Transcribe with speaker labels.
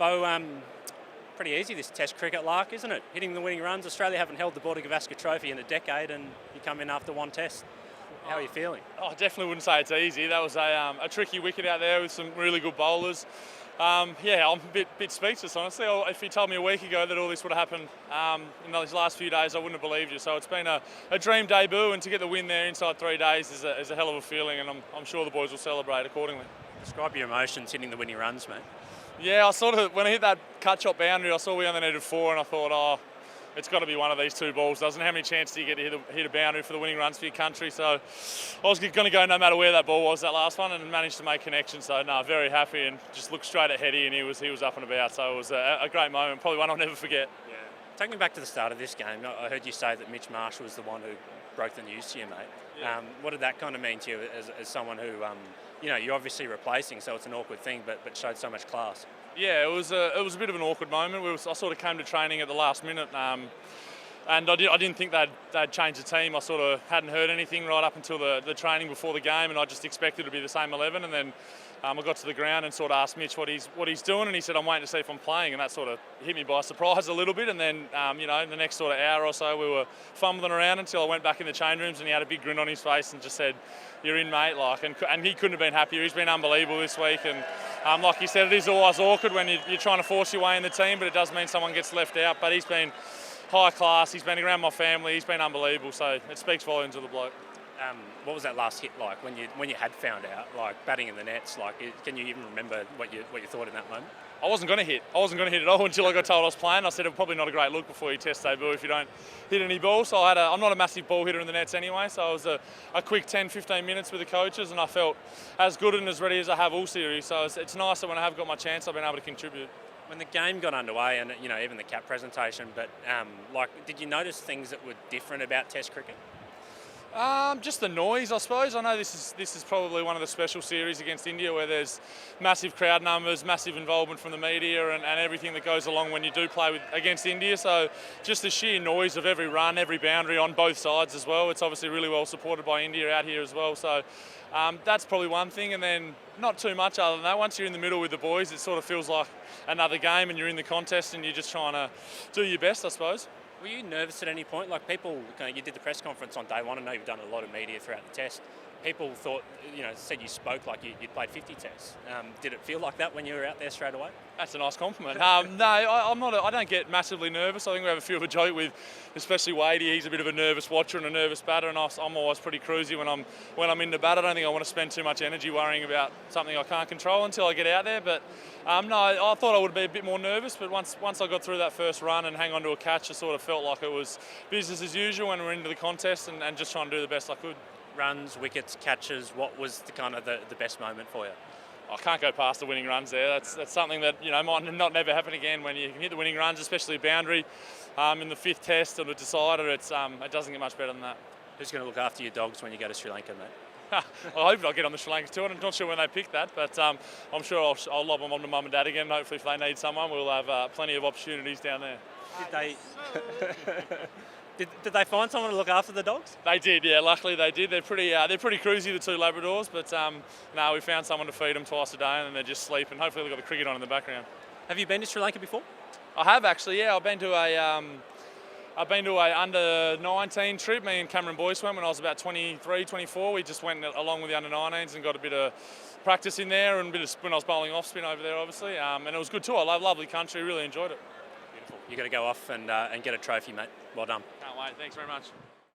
Speaker 1: Beau, pretty easy this Test cricket lark, isn't it? Hitting the winning runs. Australia haven't held the Border-Gavaskar Trophy in a decade, and you come in after one Test. How are you feeling?
Speaker 2: I definitely wouldn't say it's easy. That was a tricky wicket out there with some really good bowlers. Yeah, I'm a bit speechless, honestly. If you told me a week ago that all this would have happened in those last few days, I wouldn't have believed you. So it's been a dream debut, and to get the win there inside 3 days is a hell of a feeling, and I'm sure the boys will celebrate accordingly.
Speaker 1: Describe your emotions hitting the winning runs, mate.
Speaker 2: Yeah, when I hit that cut shot boundary, I saw we only needed 4, and I thought, it's got to be one of these 2 balls, doesn't it? How many chances do you get to hit a boundary for the winning runs for your country? So I was going to go no matter where that ball was, that last one, and managed to make connection. So no, very happy, and just looked straight at Heady, and he was up and about. So it was a great moment, probably one I'll never forget.
Speaker 1: Yeah. Take me back to the start of this game. I heard you say that Mitch Marsh was the one who broke the news to you, mate.
Speaker 2: Yeah.
Speaker 1: What did that kind of mean to you as someone who, you're obviously replacing, so it's an awkward thing, but showed so much class?
Speaker 2: Yeah, it was a bit of an awkward moment. I sort of came to training at the last minute, and I didn't think they'd changed the team. I sort of hadn't heard anything right up until the training before the game, and I just expected it to be the same 11. And then I got to the ground and sort of asked Mitch what he's doing, and he said, I'm waiting to see if I'm playing, and that sort of hit me by surprise a little bit. And then, in the next sort of hour or so, we were fumbling around until I went back in the change rooms, and he had a big grin on his face and just said, "You're in, mate." And he couldn't have been happier. He's been unbelievable this week, and like you said, it is always awkward when you're trying to force your way in the team, but it does mean someone gets left out. But he's been high class. He's been around my family. He's been unbelievable. So it speaks volumes of the bloke.
Speaker 1: What was that last hit like when you had found out, like batting in the nets? Can you even remember what you thought in that moment?
Speaker 2: I wasn't going to hit. I wasn't going to hit at all until I got told I was playing. I said it's probably not a great look before you test debut if you don't hit any balls. So I'm not a massive ball hitter in the nets anyway. So it was a quick 10-15 minutes with the coaches, and I felt as good and as ready as I have all series. So it's nice that when I have got my chance, I've been able to contribute.
Speaker 1: When the game got underway, and even the cap presentation, but did you notice things that were different about Test cricket?
Speaker 2: Just the noise, I suppose. I know this is probably one of the special series against India where there's massive crowd numbers, massive involvement from the media, and everything that goes along when you do play against India. So just the sheer noise of every run, every boundary on both sides as well. It's obviously really well supported by India out here as well. So that's probably one thing, and then not too much other than that. Once you're in the middle with the boys, it sort of feels like another game, and you're in the contest, and you're just trying to do your best, I suppose.
Speaker 1: Were you nervous at any point? You did the press conference on day one. I know you've done a lot of media throughout the Test. People thought, said you spoke like you'd played 50 Tests. Did it feel like that when you were out there straight away? That's
Speaker 2: a nice compliment. No, I'm not. I don't get massively nervous. I think we have a few of a joke with, especially Wadey. He's a bit of a nervous watcher and a nervous batter, and I'm always pretty cruisy when I'm in the bat. I don't think I want to spend too much energy worrying about something I can't control until I get out there. But no, I thought I would be a bit more nervous. But once I got through that first run and hang on to a catch, I sort of felt like it was business as usual when we're into the contest, and just trying to do the best I could.
Speaker 1: Runs, wickets, catches, what was the best moment for you?
Speaker 2: I can't go past the winning runs there. That's something that might not never happen again. When you can hit the winning runs, especially a boundary in the 5th Test or the decider, it doesn't get much better than that.
Speaker 1: Who's going to look after your dogs when you go to Sri Lanka, mate?
Speaker 2: I hope I'll get on the Sri Lanka tour. I'm not sure when they pick that, but I'm sure I'll lob them on to mum and dad again. Hopefully, if they need someone, we'll have plenty of opportunities down there.
Speaker 1: Did they find someone to look after the dogs?
Speaker 2: They did, yeah. Luckily, they did. They're pretty cruisy, the 2 Labradors. But no, we found someone to feed them twice a day, and then they just sleep. And hopefully, they've got the cricket on in the background.
Speaker 1: Have you been to Sri Lanka before?
Speaker 2: I have actually. Yeah, I've been to a under 19 trip. Me and Cameron Boyce went when I was about 23, 24. We just went along with the under 19s and got a bit of practice in there and a bit of when I was bowling off spin over there, obviously. And it was good too. I love lovely country. Really enjoyed it.
Speaker 1: Beautiful. You got to go off and get a trophy, mate. Well done.
Speaker 2: Can't wait. Thanks very much.